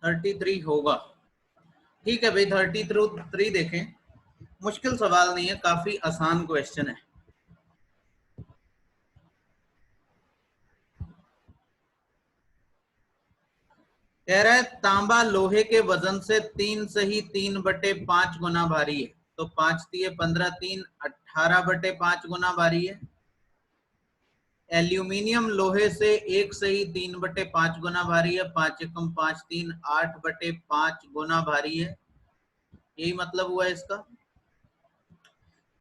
33 होगा। ठीक है भाई, 33 देखें, मुश्किल सवाल नहीं है, काफी आसान क्वेश्चन है। कह रहा है तांबा लोहे के वजन से 3 गुना भारी है। तो 5 3 15, 3 18/5 गुना भारी है। एल्यूमिनियम लोहे से 1 3/5 गुना भारी है। 5 एकम 5 3 8/5 गुना भारी है। यही मतलब हुआ इसका।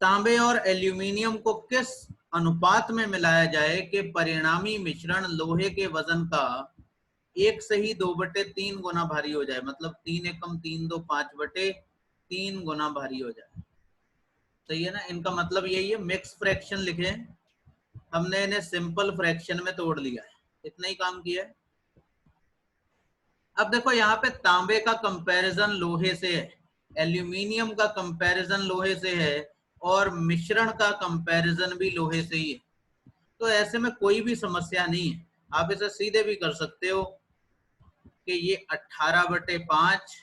तांबे और एल्यूमिनियम को किस अनुपात में मिलाया जाए कि परिणामी मिश्रण लोहे के वजन का 1/2/3 गुना भारी हो जाए। मतलब 3 एकम 3 2 5/3 गुना भारी हो जाए। सही है ना। इनका मतलब यही है, मिक्स फ्रैक्शन लिखे, हमने इन्हें सिंपल फ्रैक्शन में तोड़ लिया है, इतना ही काम किया है। अब देखो यहाँ पे तांबे का कंपैरिजन लोहे से है, एल्यूमिनियम का कंपैरिजन लोहे से है, और मिश्रण का कंपैरिजन भी लोहे से ही है। तो ऐसे में कोई भी समस्या नहीं है, आप इसे सीधे भी कर सकते हो कि ये 18/5,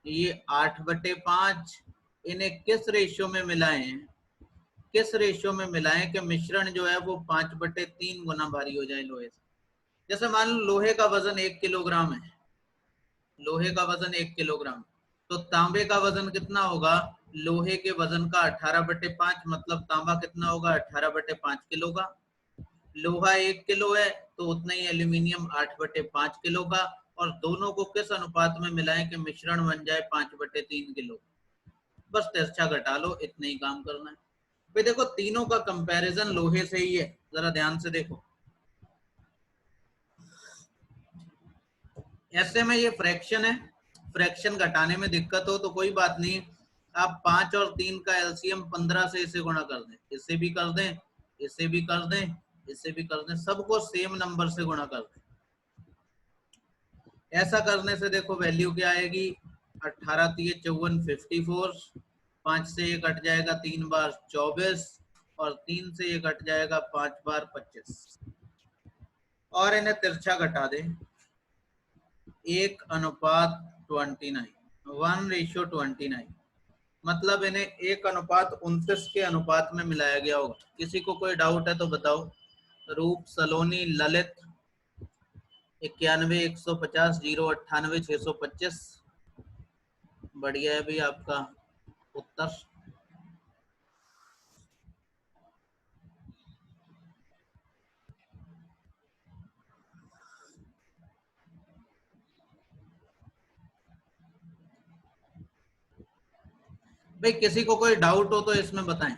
ये 8/5, इन्हें किस रेशियो में मिलाएं, किस रेशियो में मिलाएं कि मिश्रण जो है वो 5/3 गुना भारी हो जाए लोहे से। जैसे मान लो लोहे का वजन 1 किलोग्राम है, लोहे का वजन 1 किलोग्राम, तो तांबे का वजन कितना होगा, लोहे के वजन का 18/5, मतलब तांबा कितना होगा 18/5 किलो का। लोहा 1 किलो है तो उतना ही एल्यूमिनियम 8/5 किलो का, और दोनों को किस अनुपात में मिलाएं कि मिश्रण बन जाए 5/3 किलो। बस तिरछा घटा लो, इतना ही काम करना है भाई। देखो तीनों का कंपैरिजन लोहे से ही है, जरा ध्यान से देखो। ऐसे में ये फ्रैक्शन है, फ्रैक्शन घटाने में दिक्कत हो तो कोई बात नहीं, आप 5 और 3 का एलसीएम 15 से इसे गुणा कर दें, इससे भी कर दें, इससे भी कर दें, इससे भी कर दें, सबको सेम नंबर से गुणा कर दें। ऐसा करने से देखो वैल्यू क्या आएगी, 18 3 54 54, 5 से ये कट जाएगा 3 बार 24, और 3 से ये कट जाएगा 5 बार 25, और इन्हें तिरछा घटा दे, 1:29, 1:29, मतलब इन्हें 1:29 के अनुपात में मिलाया गया होगा। किसी को कोई डाउट है तो बताओ। रूप सलोनी ललित 91 150 098 625, बढ़िया है भाई आपका उत्तर। भाई किसी को कोई डाउट हो तो इसमें बताएं।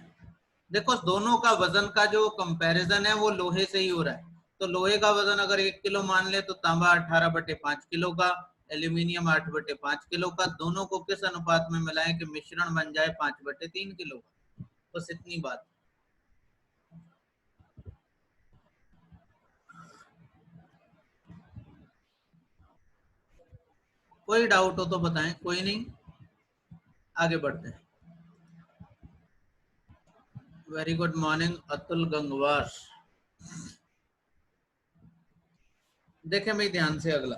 देखो दोनों का वजन का जो कंपैरिजन है वो लोहे से ही हो रहा है, तो लोहे का वजन अगर 1 किलो मान ले तो तांबा 18/5 किलो का, एल्यूमिनियम 8/5 किलो का, दोनों को किस अनुपात में मिलाएं कि मिश्रण बन जाए 5/3 किलो का। बस इतनी बात। कोई डाउट हो तो बताएं, कोई नहीं, आगे बढ़ते हैं। Very good morning Atul Gangwar. देखें भाई ध्यान से, अगला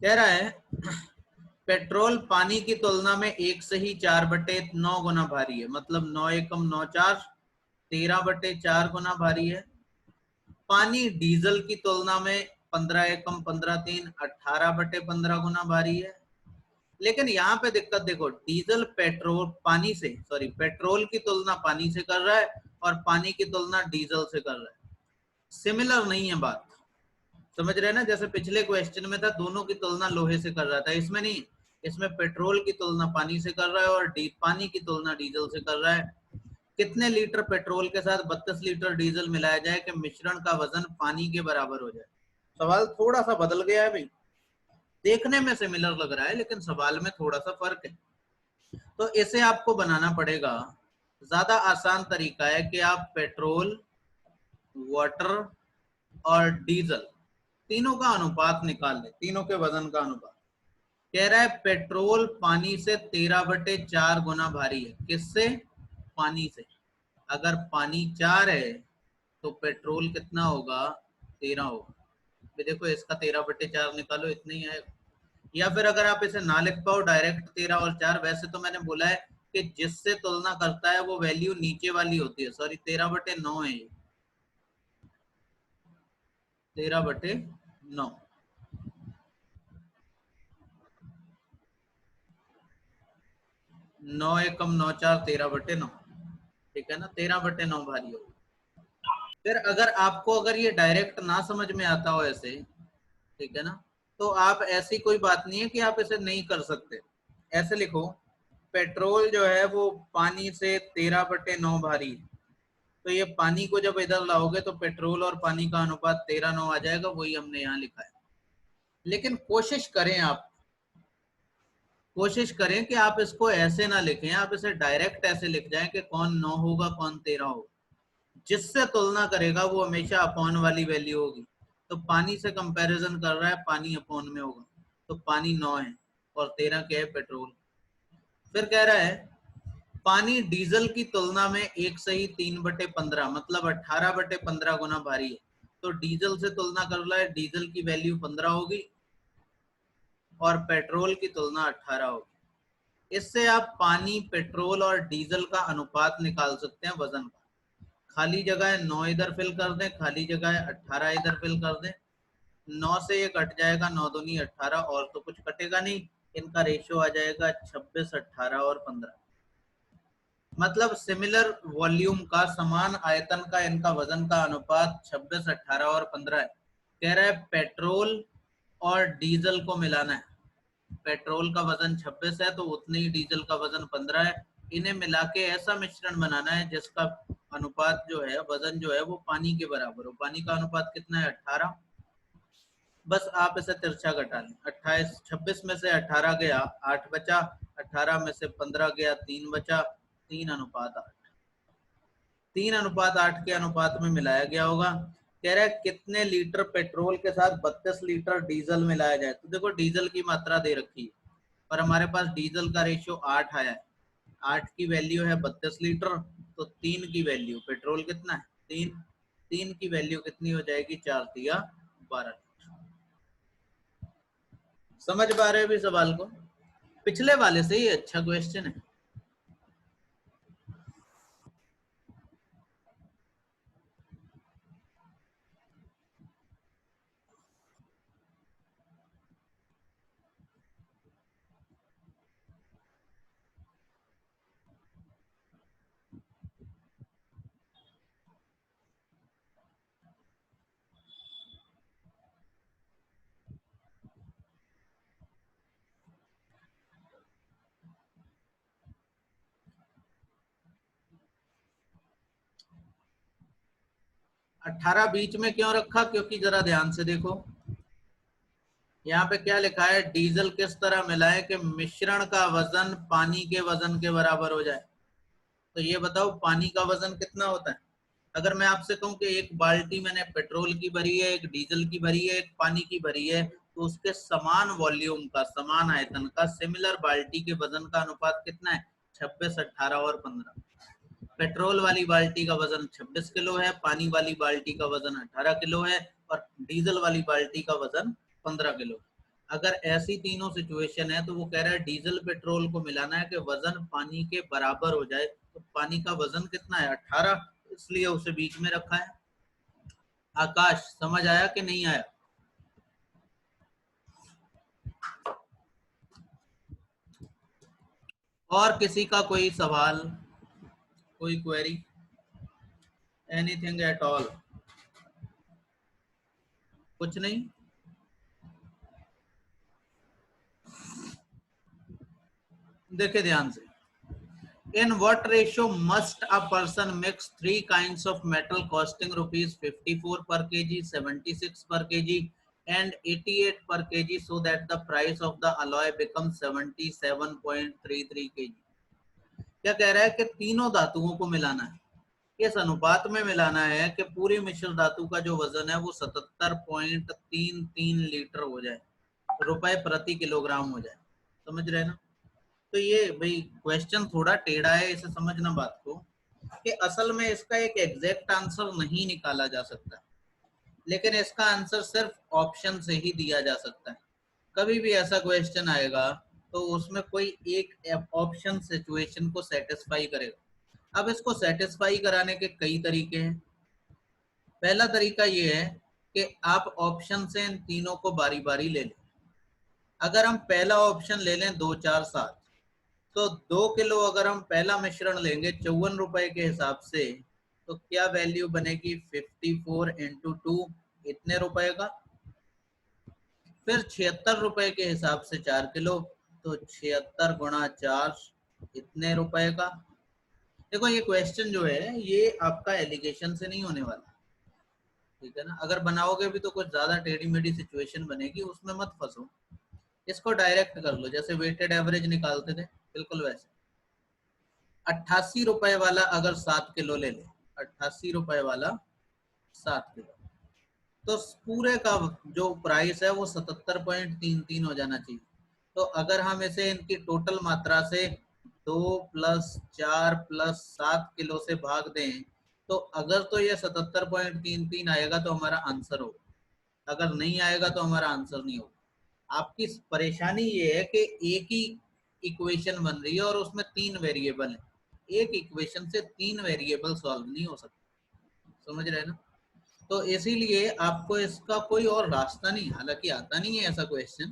कह रहा है पेट्रोल पानी की तुलना में 1 से ही 4/9 गुना भारी है। मतलब 9 एकम 9 4, 13/4 गुना भारी है। पानी डीजल की तुलना में 15 एकम 15 3, 18/15 गुना भारी है। लेकिन यहाँ पे दिक्कत देखो, डीजल पेट्रोल पानी से, सॉरी पेट्रोल की तुलना पानी से कर रहा है, और पानी की तुलना डीजल से कर रहा है। सिमिलर नहीं है बात, समझ रहे हैं ना। जैसे पिछले क्वेश्चन में था दोनों की तुलना लोहे से कर रहा था, इसमें नहीं, इसमें पेट्रोल की तुलना पानी से कर रहा है और पानी की तुलना डीजल से कर रहा है। कितने लीटर पेट्रोल के साथ 32 लीटर डीजल मिलाया जाए कि मिश्रण का वजन पानी के बराबर हो जाए। सवाल थोड़ा सा बदल गया है भाई, देखने में सिमिलर लग रहा है लेकिन सवाल में थोड़ा सा फर्क है। तो इसे आपको बनाना पड़ेगा। ज्यादा आसान तरीका है कि आप पेट्रोल, वाटर और डीजल तीनों का अनुपात निकाल लें, तीनों के वजन का अनुपात। कह रहा है पेट्रोल पानी से 13/4 गुना भारी है। किससे? पानी से। अगर पानी 4 है तो पेट्रोल कितना होगा? 13 होगा। देखो इसका 13/4 निकालो, इतना ही आएगा। या फिर अगर आप इसे ना लिख पाओ डायरेक्ट 13 और 4, वैसे तो मैंने बोला है कि जिससे तुलना करता है वो वैल्यू नीचे वाली होती है। सॉरी 13/9 है ये, 13/9। 9 एकम 9 4 13/9, ठीक है ना, 13/9 भारी होगी। फिर अगर आपको अगर ये डायरेक्ट ना समझ में आता हो ऐसे, ठीक है ना, तो आप ऐसी कोई बात नहीं है कि आप इसे नहीं कर सकते। ऐसे लिखो, पेट्रोल जो है वो पानी से 13/9 भारी है, तो ये पानी को जब इधर लाओगे तो पेट्रोल और पानी का अनुपात 13:9 आ जाएगा, वही हमने यहाँ लिखा है। लेकिन कोशिश करें कि आप इसको ऐसे ना लिखें, आप इसे डायरेक्ट ऐसे लिख जाएं कि कौन 9 होगा कौन 13 होगा। जिससे तुलना करेगा वो हमेशा अपॉन वाली वैल्यू होगी। तो पानी से कंपैरिजन कर रहा है, पानी अपॉन में होगा, तो पानी 9 है और 13 क्या है, पेट्रोल। फिर कह रहा है पानी डीजल की तुलना में 1/3/15 मतलब 18/15 गुना भारी है। तो डीजल से तुलना कर रहा है, डीजल की वैल्यू 15 होगी और पेट्रोल की तुलना 18 होगी। इससे आप पानी, पेट्रोल और डीजल का अनुपात निकाल सकते हैं वजन का। खाली जगह है 9 इधर फिल कर दें, खाली जगह है 18 इधर फिल कर दें। 9 से ये कट जाएगा, 9 दूनी 18, और तो कुछ कटेगा नहीं। इनका रेशियो आ जाएगा 26, 18 और 15। मतलब सिमिलर वॉल्यूम का, समान आयतन का इनका वजन का अनुपात 26, 18 और 15 है। कह रहा है पेट्रोल और डीजल को मिलाना है। पेट्रोल का वजन 26 है तो उतनी ही डीजल का वजन 15 है। इन्हें मिला के ऐसा मिश्रण बनाना है जिसका अनुपात जो है, वजन जो है वो पानी के बराबर हो। पानी का अनुपात कितना है, 18। बस आप इसे तिरछा घटा लें, 28, 26 में से 18 गया 8 बचा, 18 में से 15 गया 3 बचा, 3:8। 3:8 के अनुपात में मिलाया गया होगा। कह रहा है कितने लीटर पेट्रोल के साथ 32 लीटर डीजल मिलाया जाए। तो देखो डीजल की मात्रा दे रखी है और हमारे पास डीजल का रेशियो 8 आया है। 8 की वैल्यू है 32 लीटर, तो 3 की वैल्यू, पेट्रोल कितना है 3, 3 की वैल्यू कितनी हो जाएगी, 4 तिया 12। समझ पा रहे हो भी सवाल को? पिछले वाले से ही अच्छा क्वेश्चन है। 18 बीच में क्यों रखा, क्योंकि जरा ध्यान से देखो यहाँ पे क्या लिखा है, डीजल किस तरह मिलाए कि मिश्रण का वजन पानी के वजन के बराबर हो जाए। तो ये बताओ पानी का वजन कितना होता है। अगर मैं आपसे कहूं कि एक बाल्टी मैंने पेट्रोल की भरी है, एक डीजल की भरी है, एक पानी की भरी है, तो उसके समान वॉल्यूम का, समान आयतन का, सिमिलर बाल्टी के वजन का अनुपात कितना है, 26, 18 और 15। पेट्रोल वाली बाल्टी का वजन 26 किलो है, पानी वाली बाल्टी का वजन 18 किलो है और डीजल वाली बाल्टी का वजन 15 किलो। अगर ऐसी तीनों सिचुएशन है तो वो कह रहा है डीजल पेट्रोल को मिलाना है कि वजन पानी के बराबर हो जाए। तो पानी का वजन कितना है, 18, इसलिए उसे बीच में रखा है। आकाश समझ आया कि नहीं आया? और किसी का कोई सवाल, कोई क्वेरी, एनीथिंग एट ऑल? कुछ नहीं। देखे ध्यान से, in what ratio must a person mix three kinds of metal costing rupees 54 per kg, 76 per kg and 88 per kg so that the price of the alloy becomes 77.33 kg? क्या कह रहा है कि तीनों धातुओं को मिलाना है, किस अनुपात में मिलाना है कि पूरी मिश्र धातु का जो वजन है वो 77.33 लीटर हो जाए, रुपए प्रति किलोग्राम हो जाए। समझ रहे हैं ना? तो ये भाई क्वेश्चन थोड़ा टेढ़ा है, इसे समझना बात को, कि असल में इसका एक एग्जैक्ट आंसर नहीं निकाला जा सकता, लेकिन इसका आंसर सिर्फ ऑप्शन से ही दिया जा सकता है। कभी भी ऐसा क्वेश्चन आएगा तो उसमें कोई एक ऑप्शन सिचुएशन को सेटिस्फाई करेगा। अब इसको सेटिस्फाई कराने के कई तरीके हैं। पहला तरीका ये है कि आप ऑप्शन से इन तीनों को बारी बारी ले लें। अगर हम पहला ऑप्शन ले लें 2 4 7, तो 2 किलो अगर हम पहला मिश्रण लेंगे 54 रुपए के हिसाब से, तो क्या वैल्यू बनेगी 54 इंटू 2 इतने रुपए का। फिर 76 रुपए के हिसाब से 4 किलो, तो 76 गुणा 4 इतने रुपए का। देखो ये क्वेश्चन जो है ये आपका एलिगेशन से नहीं होने वाला, ठीक है ना। अगर बनाओगे भी तो कुछ ज्यादा टेढ़ी मेढ़ी सिचुएशन बनेगी, उसमें मत फंसो। इसको डायरेक्ट कर लो, जैसे वेटेड एवरेज निकालते थे बिल्कुल वैसे। 88 रुपए वाला अगर 7 किलो ले ले, 88 रुपए वाला 7 किलो, तो पूरे का जो प्राइस है वो 77.33 हो जाना चाहिए। तो अगर हम इसे इनकी टोटल मात्रा से 2 + 4 + 7 किलो से भाग दें, तो अगर तो ये 77.33 आएगा तो हमारा आंसर होगा, अगर नहीं आएगा तो हमारा आंसर नहीं होगा। आपकी परेशानी ये है कि एक ही इक्वेशन बन रही है और उसमें 3 वेरिएबल है। एक इक्वेशन से 3 वेरिएबल सॉल्व नहीं हो सकते, समझ रहे हैं ना। तो इसीलिए आपको इसका कोई और रास्ता नहीं, हालांकि आता नहीं है ऐसा क्वेश्चन,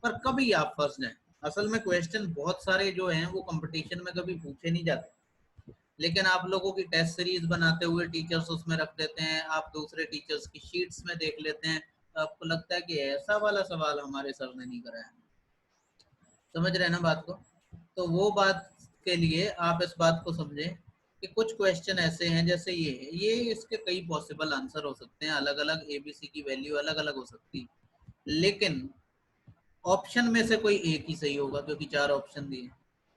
पर कभी आप फंस जाए। असल में क्वेश्चन बहुत सारे जो हैं वो कंपटीशन में कभी पूछे नहीं जाते, लेकिन आप लोगों की टेस्ट सीरीज बनाते हुए टीचर्स उसमें रख देते हैं, आप दूसरे टीचर्स की शीट्स में देख लेते हैं, तो आपको लगता है कि ऐसा वाला सवाल हमारे सर ने नहीं कराया। समझ रहे हैं ना बात को। तो वो बात के लिए आप इस बात को समझें कि कुछ क्वेश्चन ऐसे हैं जैसे ये इसके कई पॉसिबल आंसर हो सकते हैं, अलग अलग एबीसी की वैल्यू अलग अलग हो सकती है, लेकिन ऑप्शन में से कोई एक ही सही होगा क्योंकि 4 ऑप्शन दिए।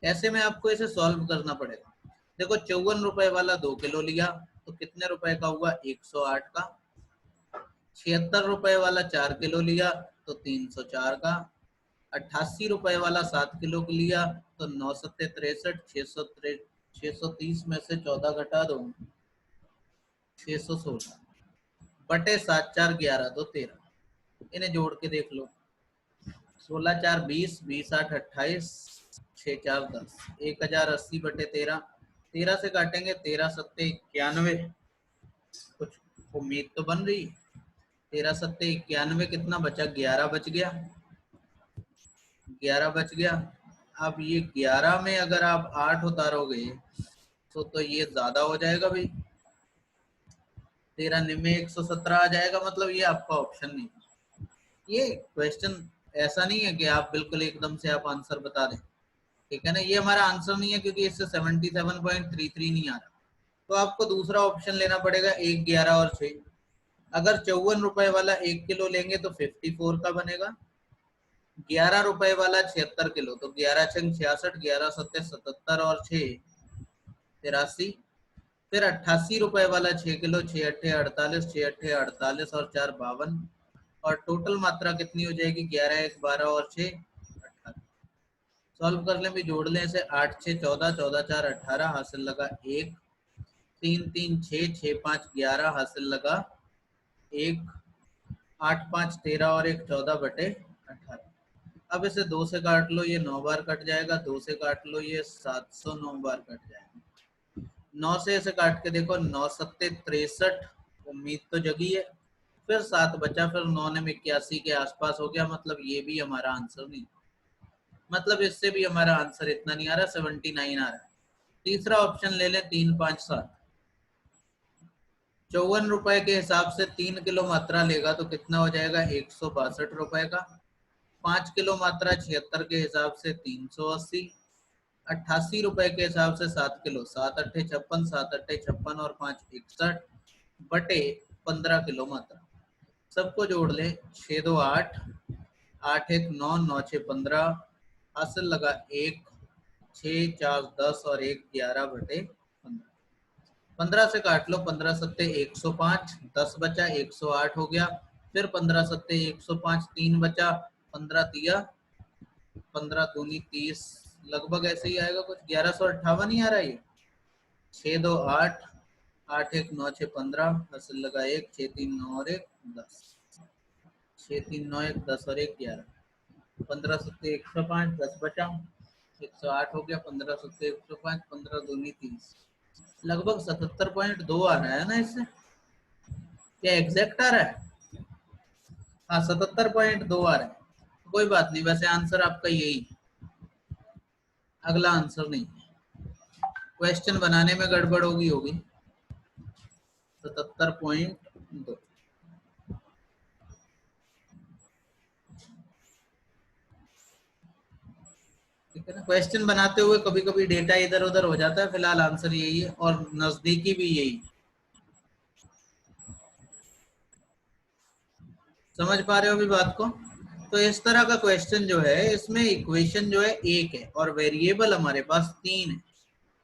ऐसे में आपको इसे सॉल्व करना पड़ेगा। देखो 54 रुपए वाला 2 किलो लिया तो कितने रुपए का हुआ 108 का। 76 रुपए वाला 4 किलो लिया तो 304 का। 88 रुपए वाला 7 किलो को लिया तो 9 सत्ते 63, 630 में से 14 घटा दो 616 बटे 7 4 11 तो 13, इन्हें जोड़ के देख लो। 16 4 20, 20 8 28, 6 4 10, 1080 बटे 13, 13 से काटेंगे 13 सत्ते 91, कुछ उम्मीद तो बन रही है। 13 सत्ते 91 कितना बचा, 11 बच गया, 11 बच गया। अब ये 11 में अगर आप 8 उतारोगे तो ये ज्यादा हो जाएगा भाई, 13 में 117 आ जाएगा, मतलब ये आपका ऑप्शन नहीं। ये क्वेश्चन ऐसा नहीं है कि आप बिल्कुल एकदम से आप आंसर बता दें, ठीक है ना। ये हमारा आंसर नहीं है क्योंकि इससे 77.33 नहीं आ रहा, तो आपको दूसरा ऑप्शन लेना पड़ेगा 1 11 और 6। अगर 54 रुपए वाला 1 किलो लेंगे तो 54 का बनेगा। 11 रुपए वाला 76 किलो, तो 11 छंग 66, 11 सत्ते 77 और 6 83। फिर 88 रुपए वाला 6 किलो, 6 अट्ठे 48, 6 अट्ठे 48 और 4 52, और टोटल मात्रा कितनी हो जाएगी 11 1 12 और 6 18। सॉल्व कर लें भी, जोड़ लें इसे, 8 6 14, 14 4 18, हासिल लगा 1, 3 3 6, 6 5 11, हासिल लगा 1, 8 5 13 और 1 14 बटे 18। अब इसे 2 से काट लो, ये 9 बार कट जाएगा, 2 से काट लो, ये 709 बार कट जाएगा। 9 से इसे काट के देखो, 9 सत्ते 63, उम्मीद तो जगी है। फिर 7 बचा, फिर 9 ने 81 के आसपास हो गया, मतलब ये भी हमारा आंसर नहीं, मतलब इससे भी हमारा आंसर इतना नहीं आ रहा, 79 आ रहा है। तीसरा ऑप्शन ले लें 3 5 7। 54 रुपए के हिसाब से 3 किलो मात्रा लेगा तो कितना हो जाएगा 162 रुपए का। 5 किलो मात्रा 76 के हिसाब से 380। 88 रुपए के हिसाब से 7 किलो, 7 अट्ठे 56, 7 अट्ठे 56 और 5 61 बटे 15 किलो मात्रा। सबको जोड़ ले, 6 2 8, 8 1 9, 9 6 15, हासिल लगा 1, 6 4 10 और 1 11 बटे 15। 15 से काट लो, 15 सत्ते 105, 10 बचा 108 हो गया। फिर 15 सत्ते 105, 3 बचा, 15 तिया 15 दूनी 30, लगभग ऐसे ही आएगा कुछ, 1158 ही आ रहा है ये। 6 2 8, 8 1 9 6 15, हासिल लगा 1, 6 3 9 और 1 10, 6 3 9 1 10 और 1 11। 15 सत्ते 105, 10 बचा, 108 हो गया, 15 सत्ते 105, 15 दूनी 30, लगभग 77.2 आ रहा है ना इससे, क्या एग्जैक्ट आ रहा है? हाँ 77.2 आ रहा है, कोई बात नहीं, वैसे आंसर आपका यही, अगला आंसर नहीं, क्वेश्चन बनाने में गड़बड़ होगी 77.2। ठीक है ना, क्वेश्चन बनाते हुए कभी कभी डेटा इधर उधर हो जाता है, फिलहाल आंसर यही है और नजदीकी भी यही। समझ पा रहे हो अभी बात को? तो इस तरह का क्वेश्चन जो है, इसमें इक्वेशन जो है एक है और वेरिएबल हमारे पास तीन है,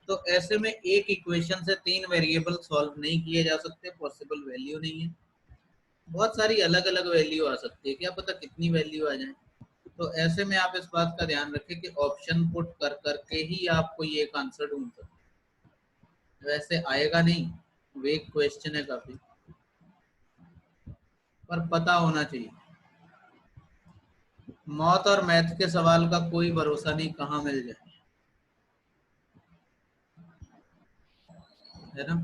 तो ऐसे में एक इक्वेशन से तीन वेरिएबल सॉल्व नहीं किए जा सकते, पॉसिबल वैल्यू नहीं है, बहुत सारी अलग अलग वैल्यू आ सकती है, क्या पता कितनी वैल्यू आ जाए। तो ऐसे में आप इस बात का ध्यान रखें कि ऑप्शन पुट कर करके ही आप कोई एक आंसर ढूंढ सकते, वैसे आएगा नहीं, वेग क्वेश्चन है काफी, पर पता होना चाहिए। मौत और मैथ के सवाल का कोई भरोसा नहीं, कहाँ मिल जाए, है ना?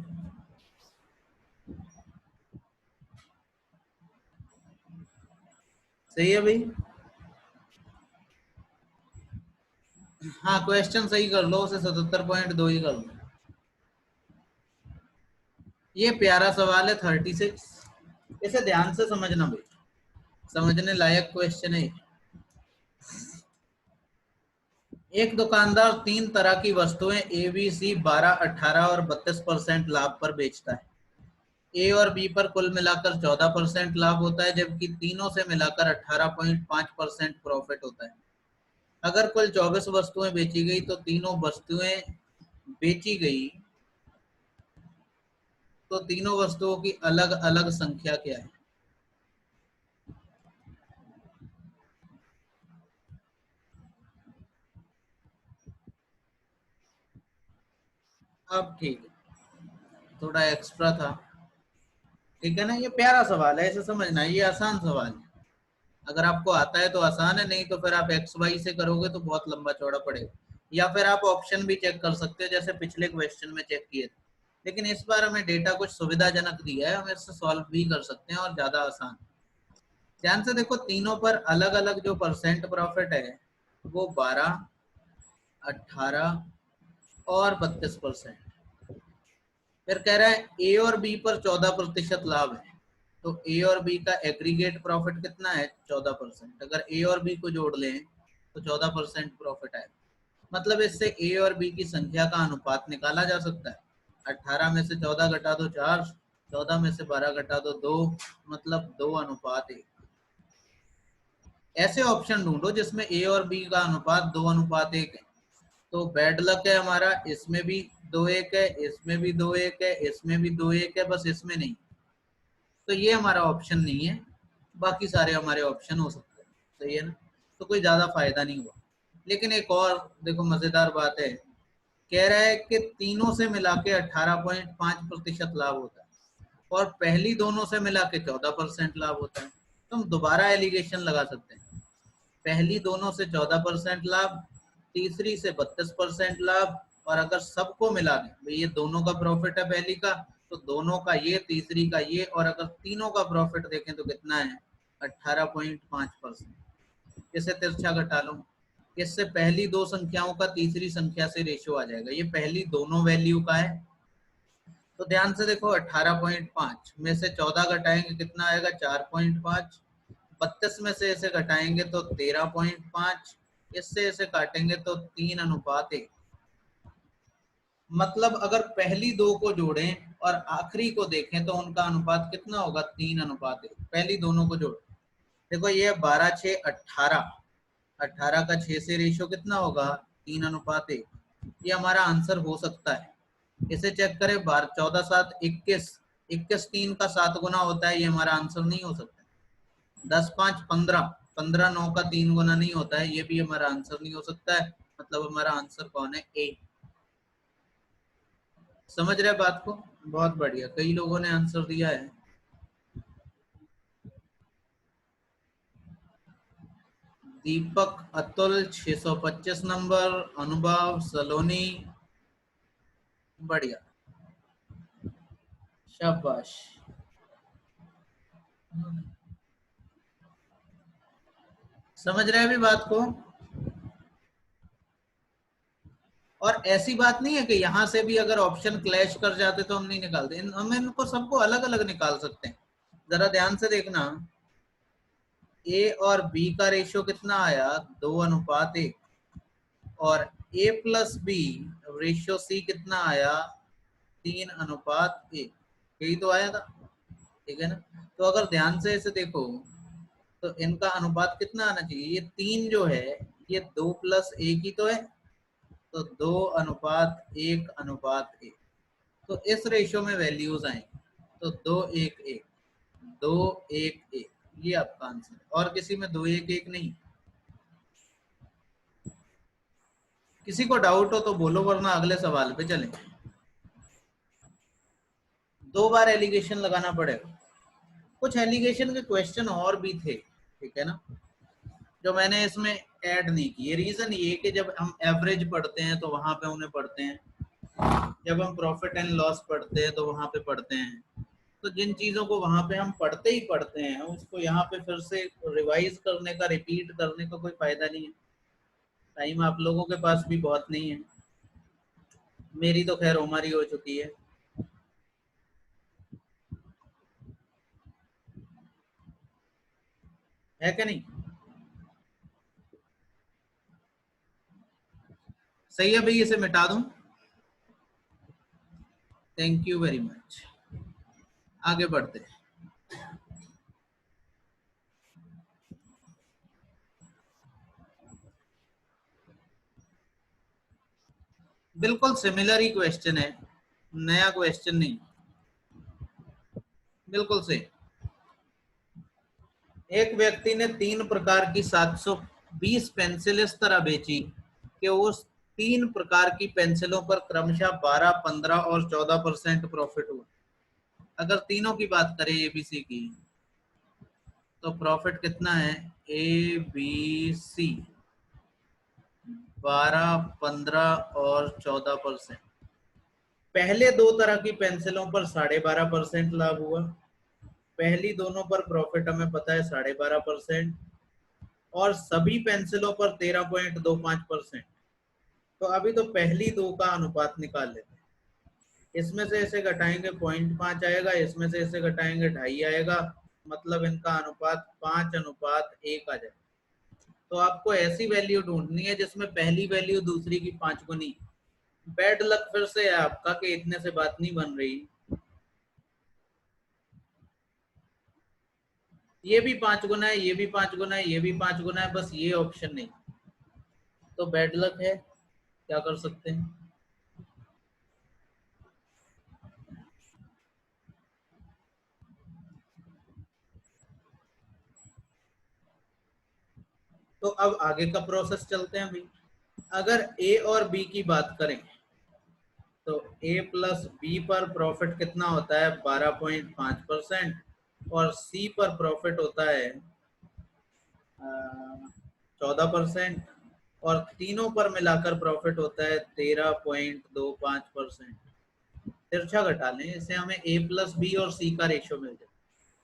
सही है भाई। हाँ क्वेश्चन सही कर लो, उसे 77.2 ही कर लो। ये प्यारा सवाल है 36, इसे ध्यान से समझना भाई, समझने लायक क्वेश्चन है। एक दुकानदार तीन तरह की वस्तुएं ए बी सी 12, 18 और 32% लाभ पर बेचता है। ए और बी पर कुल मिलाकर 14% लाभ होता है, जबकि तीनों से मिलाकर 18.5% प्रॉफिट होता है। अगर कुल 24 वस्तुएं बेची गई तो तीनों वस्तुएं बेची गई तो तीनों वस्तुओं की अलग अलग संख्या क्या है? अब ठीक है, थोड़ा एक्स्ट्रा था, ठीक है ना, ये प्यारा सवाल है, ऐसे समझना, ये आसान सवाल है, अगर आपको आता है तो आसान है, नहीं तो फिर आप एक्स वाई से करोगे तो बहुत लंबा चौड़ा पड़ेगा, या फिर आप ऑप्शन भी चेक कर सकते हो जैसे पिछले क्वेश्चन में चेक किए थे, लेकिन इस बार हमें डेटा कुछ सुविधाजनक दिया है, हम इससे सॉल्व भी कर सकते हैं और ज्यादा आसान। ध्यान से देखो, तीनों पर अलग अलग जो परसेंट प्रॉफिट है वो 12, 18 और 32%। फिर कह रहा है ए और बी पर 14% लाभ है, तो ए और बी का एग्रीगेट प्रॉफिट कितना है? 14%। अगर ए और बी को जोड़ लें तो 14% प्रॉफिट है, मतलब इससे ए और बी की संख्या का अनुपात निकाला जा सकता है। 18 में से 14 घटा दो 4, 14 में से 12 घटा दो 2, मतलब 2:1। ऐसे ऑप्शन ढूंढो जिसमें ए और बी का अनुपात 2:1 है। तो बैड लक है हमारा, इसमें भी 2:1 है, इसमें भी 2:1 है, इसमें भी 2:1 है, बस इसमें नहीं, तो ये हमारा ऑप्शन नहीं है, बाकी सारे हमारे ऑप्शन हो सकते हैं, सही है ना, तो कोई ज्यादा फायदा नहीं हुआ। लेकिन एक और देखो मजेदार बात है, कह रहा है कि तीनों से मिला के 18.5% लाभ होता है और पहली दोनों से मिला के 14% लाभ होता है, तो हम दोबारा एलिगेशन लगा सकते हैं, पहली दोनों से 14% लाभ, तीसरी से 32% लाभ, और अगर सबको मिला दें, भाई ये दोनों का प्रॉफिट है पहली का, तो दोनों का ये, तीसरी का ये, और अगर तीनों का प्रॉफिट देखें तो कितना है? 18.5%। इसे तिरछा घटा लो, इससे पहली दो संख्याओं का तीसरी संख्या से रेशियो आ जाएगा, ये पहली दोनों वैल्यू का है, तो ध्यान से देखो 18.5 में से 14 घटाएंगे कितना आएगा? 4.5, 32 में से इसे घटाएंगे तो 13.5, इससे इसे काटेंगे तो 3:1। मतलब अगर पहली दो को जोड़ें और आखिरी को देखें तो उनका अनुपात कितना होगा? 3:1। पहली दोनों को जोड़, देखो ये 12, 6, 18, 18 का 6 से रेशियो कितना होगा? 3:1। ये हमारा आंसर हो सकता है, इसे चेक करें, 12, 14, 7, 21, 21 3 का 7 गुना होता है, ये हमारा आंसर नहीं हो सकता। 10, 5, 15, 15 9 का 3 गुना नहीं होता है, ये भी हमारा आंसर नहीं हो सकता है, मतलब हमारा आंसर कौन है? ए। समझ रहे बात को? बहुत बढ़िया, कई लोगों ने आंसर दिया है। दीपक, अतुल 625 नंबर, अनुभव, सलोनी, बढ़िया, शाबाश। समझ रहे हैं अभी बात को? और ऐसी बात नहीं है कि यहां से भी अगर ऑप्शन क्लैश कर जाते तो हम नहीं निकालते, हम इनको सबको अलग अलग निकाल सकते हैं। जरा ध्यान से देखना, ए और बी का रेशियो कितना आया, 2:1, और ए प्लस बी रेशियो सी कितना आया, 3:1। यही तो आया था, ठीक है ना? तो अगर ध्यान से इसे देखो तो इनका अनुपात कितना आना चाहिए, ये 3 जो है ये 2+1 ही तो है, तो 2:1:1। तो इस रेशियो में वैल्यूज आएंगे, तो 2:1:1, 2:1:1, ये आपका आंसर है। और किसी में 2:1:1 नहीं। किसी को डाउट हो तो बोलो, वरना अगले सवाल पे चलें। 2 बार एलिगेशन लगाना पड़ेगा। कुछ एलिगेशन के क्वेश्चन और भी थे, ठीक है ना, जो मैंने इसमें ऐड नहीं किए। रीजन ये कि जब हम एवरेज पढ़ते हैं तो वहां पे उन्हें पढ़ते हैं, जब हम प्रॉफिट एंड लॉस पढ़ते हैं तो वहां पे पढ़ते हैं। तो जिन चीजों को वहां पे हम पढ़ते ही पढ़ते हैं, उसको यहाँ पे फिर से रिवाइज करने का, रिपीट करने का कोई फायदा नहीं है। टाइम आप लोगों के पास भी बहुत नहीं है, मेरी तो खैर उम्र ही हो चुकी है कि नहीं? सही है भाई, इसे मिटा दूं? Thank you very much. आगे बढ़ते हैं। बिल्कुल सिमिलर ही क्वेश्चन है, नया क्वेश्चन नहीं, बिल्कुल सही। एक व्यक्ति ने 3 प्रकार की 720 पेंसिल इस तरह बेची कि उस 3 प्रकार की पेंसिलों पर क्रमशः 12, 15 और 14% प्रॉफिट हुआ। अगर तीनों की बात करें एबीसी की, तो प्रॉफिट कितना है, ए बी सी, 12, 15 और 14%। पहले 2 तरह की पेंसिलों पर 12.5% लाभ हुआ। पहली दोनों पर प्रॉफिट हमें पता है 12.5%, और सभी पेंसिलों पर 13.25%। तो अभी तो पहली 2 का अनुपात निकाल लेते हैं। इसमें से इसे घटाएंगे 0.5 आएगा, इसमें से इसे घटाएंगे 2.5 आएगा, मतलब इनका अनुपात 5:1 आ जाएगा। तो आपको ऐसी वैल्यू ढूंढनी है जिसमें पहली वैल्यू दूसरी की 5 गुनी। बैड लक फिर से है आपका कि इतने से बात नहीं बन रही। ये भी 5 गुना है, ये भी 5 गुना है, ये भी 5 गुना है, बस ये ऑप्शन नहीं। तो बैड लक है, क्या कर सकते हैं। तो अब आगे का प्रोसेस चलते हैं भाई। अगर ए और बी की बात करें तो ए प्लस बी पर प्रॉफिट कितना होता है, 12.5%, और सी पर प्रॉफिट होता है 14%, और तीनों पर मिलाकर प्रॉफिट होता है 13.25%। तिरछा घटा लें इसे, हमें ए प्लस बी और सी का रेशियो मिल जाए।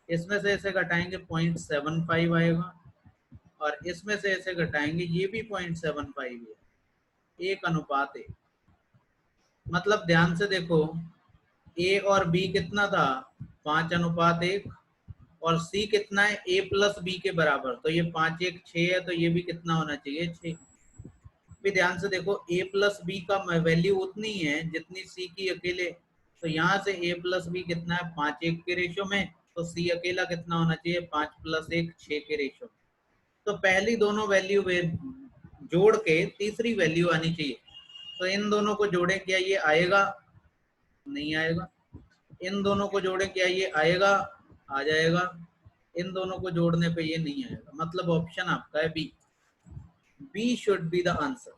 इसमें से इसे घटाएंगे 0.75 आएगा, और इसमें से इसे घटाएंगे, ये भी 0.75 है, 1:1। मतलब ध्यान से देखो, ए और बी कितना था, 5:1, और सी कितना है, ए प्लस बी के बराबर, तो ये 5:1:6 है, तो ये भी कितना होना चाहिए, 6। भी ध्यान से देखो, ए प्लस बी का वैल्यू उतनी है जितनी सी की अकेले, तो यहाँ से ए प्लस बी कितना है, 5:1 के रेशियो में, तो सी अकेला कितना होना चाहिए, 5+1 6 के रेशियो में। तो पहली दोनों वैल्यू जोड़ के तीसरी वैल्यू आनी चाहिए। तो इन दोनों को जोड़े, क्या ये आएगा, नहीं आएगा। इन दोनों को जोड़े, क्या ये आएगा, आ जाएगा। इन दोनों को जोड़ने पे ये नहीं आएगा, मतलब ऑप्शन आपका है B. B should be the answer.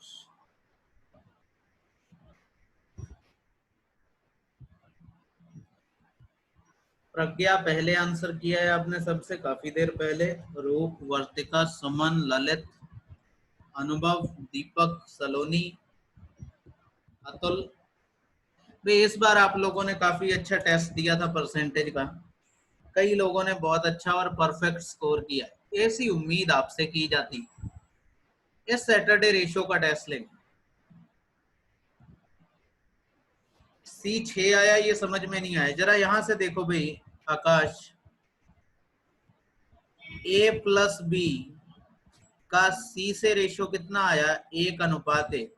Pragya पहले आंसर किया है आपने सबसे, काफी देर पहले। रूप, वर्तिका, सुमन, ललित, अनुभव, दीपक, सलोनी, अतुल। भाई इस बार आप लोगों ने काफी अच्छा टेस्ट दिया था परसेंटेज का, कई लोगों ने बहुत अच्छा और परफेक्ट स्कोर किया। ऐसी उम्मीद आपसे की जाती। इस सैटरडे रेशियो का टेस्ट लेंगे। C6 आया, ये समझ में नहीं आया। जरा यहां से देखो भाई आकाश, A+B का C से रेशियो कितना आया, 1:1।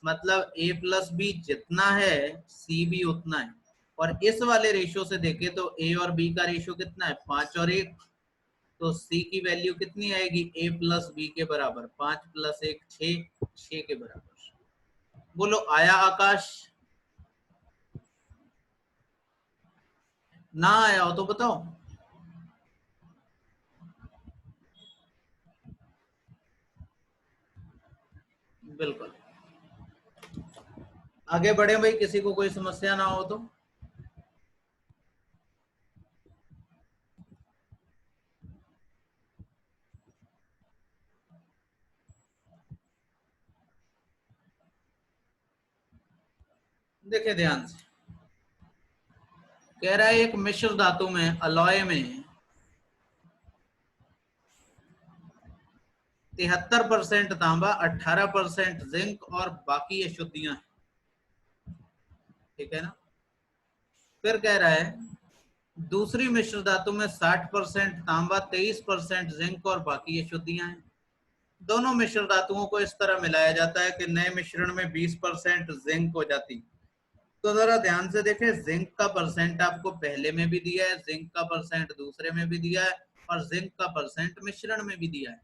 मतलब A+B जितना है C भी उतना है। और इस वाले रेशियो से देखे तो A और B का रेशियो कितना है, 5 और 1। तो C की वैल्यू कितनी आएगी, A+B के बराबर, 5+1 6, 6 के बराबर। बोलो आया आकाश? ना आया हो तो बताओ। बिल्कुल, आगे बढ़े भाई, किसी को कोई समस्या ना हो तो। देखिए ध्यान से, कह रहा है एक मिश्र धातु में, अलॉय में 73% तांबा, 18% जिंक और बाकी अशुद्धियां हैं। ठीक है ना? फिर कह रहा है दूसरी मिश्र धातु में 60% तांबा, 23% जिंक और बाकी अशुद्धियां हैं। दोनों मिश्र धातुओं को इस तरह मिलाया जाता है कि नए मिश्रण में 20% जिंक हो जाती। तो जरा ध्यान से देखें, जिंक का परसेंट आपको पहले में भी दिया है, जिंक का परसेंट दूसरे में भी दिया है, और जिंक का परसेंट मिश्रण में भी दिया है।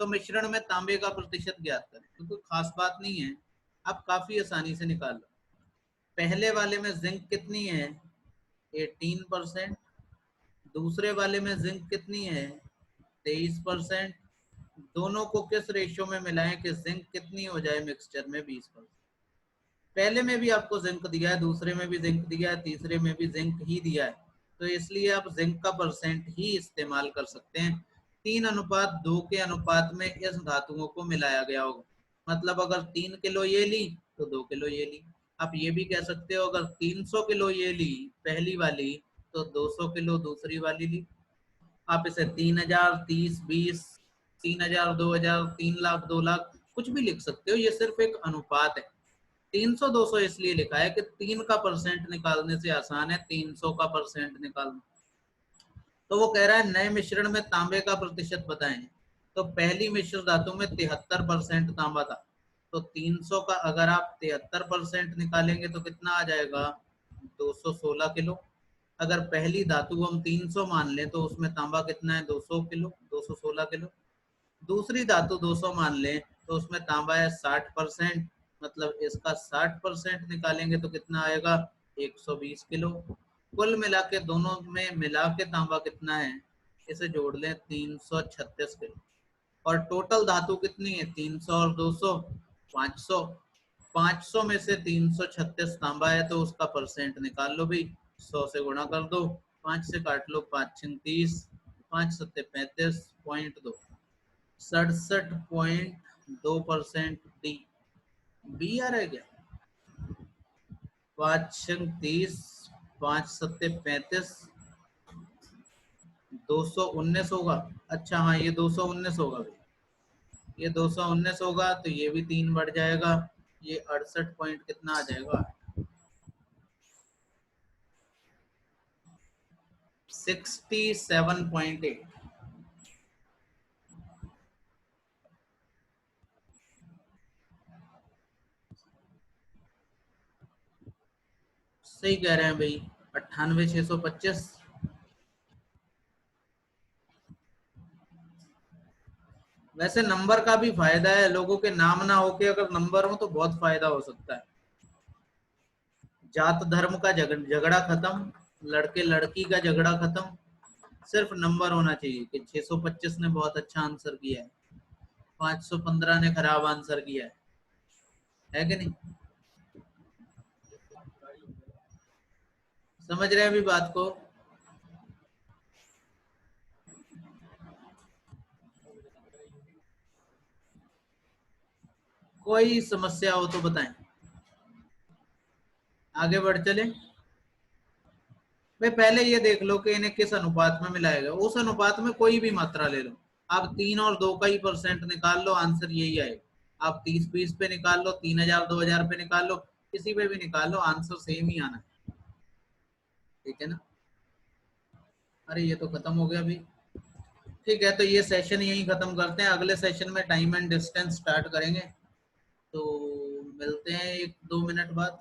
तो मिश्रण में तांबे का प्रतिशत ज्ञात करें। तो कोई खास बात नहीं है, आप काफी आसानी से निकाल लो। पहले वाले में जिंक कितनी है, 18%। दूसरे वाले में जिंक कितनी है, 23%। दोनों को किस रेशियो में मिलाएं कि जिंक कितनी हो जाए मिक्सचर में, 20%। पहले में भी आपको जिंक दिया है, दूसरे में भी जिंक दिया है, तीसरे में भी जिंक ही दिया है। तो इसलिए आप जिंक का परसेंट ही इस्तेमाल कर सकते हैं। 3:2 के अनुपात में इस धातुओं को मिलाया गया होगा। मतलब अगर 3 किलो ये ली तो 2 किलो ये ली। आप ये भी कह सकते हो अगर 300 किलो ये ली पहली वाली, तो 200 किलो दूसरी वाली ली। आप इसे 3000, 30, 20, 3000, 2000, 3 लाख, 2 लाख कुछ भी लिख सकते हो। ये सिर्फ एक अनुपात है। 300 200 इसलिए लिखा है कि 3 का परसेंट निकालने से आसान है 300 का परसेंट निकालना। तो वो कह रहा है नए मिश्रण में तांबे का प्रतिशत बताएं। तो पहली मिश्र धातु में 73% तांबा था। तो 300 का अगर आप 73% निकालेंगे तो कितना आ जाएगा, 216 किलो। अगर पहली धातु हम 300 मान लें तो उसमें तांबा कितना है, 200 किलो, 216 किलो। दूसरी धातु 200 मान लें तो उसमें तांबा है 60%। मतलब इसका 60% निकालेंगे तो कितना आएगा, 120 किलो। कुल मिला के दोनों में मिला के तांबा कितना है, इसे जोड़ लें, 336 किलो। और टोटल धातु कितनी है, 300 और 200, 500। 500 में से 336 तांबा है तो उसका परसेंट निकाल लो भाई, 100 से गुणा कर दो, 5 से काट लो, 5 6 30, 5 7 35.2, 67.2% डी। बी आ रहा है क्या, 5 6 30, 5 7 35, 219 होगा। अच्छा हाँ, ये 219 होगा भाई, ये 219 होगा तो ये भी 3 बढ़ जाएगा, ये 68 पॉइंट कितना आ जाएगा, 67.8। सही कह रहे हैं भाई, 98,625। वैसे नंबर का भी फायदा है, लोगों के नाम ना होके अगर नंबर हो तो बहुत फायदा हो सकता है। जात धर्म का झगड़ा खत्म, लड़के लड़की का झगड़ा खत्म। सिर्फ नंबर होना चाहिए कि 625 ने बहुत अच्छा आंसर किया है, 515 ने खराब आंसर किया है कि नहीं? समझ रहे हैं अभी बात को? कोई समस्या हो तो बताएं, आगे बढ़ चले। भाई पहले ये देख लो कि इन्हें किस अनुपात में मिलाया गया, उस अनुपात में कोई भी मात्रा ले लो। आप 3 और 2 का ही परसेंट निकाल लो, आंसर यही आएगा। आप 30-20 पे निकाल लो, 3000 2000 पे निकाल लो, किसी पे भी निकाल लो, आंसर सेम ही आना है। ठीक है ना। अरे ये तो खत्म हो गया अभी। ठीक है, तो ये सेशन यही खत्म करते हैं, अगले सेशन में टाइम एंड डिस्टेंस स्टार्ट करेंगे। तो मिलते हैं 1-2 मिनट बाद।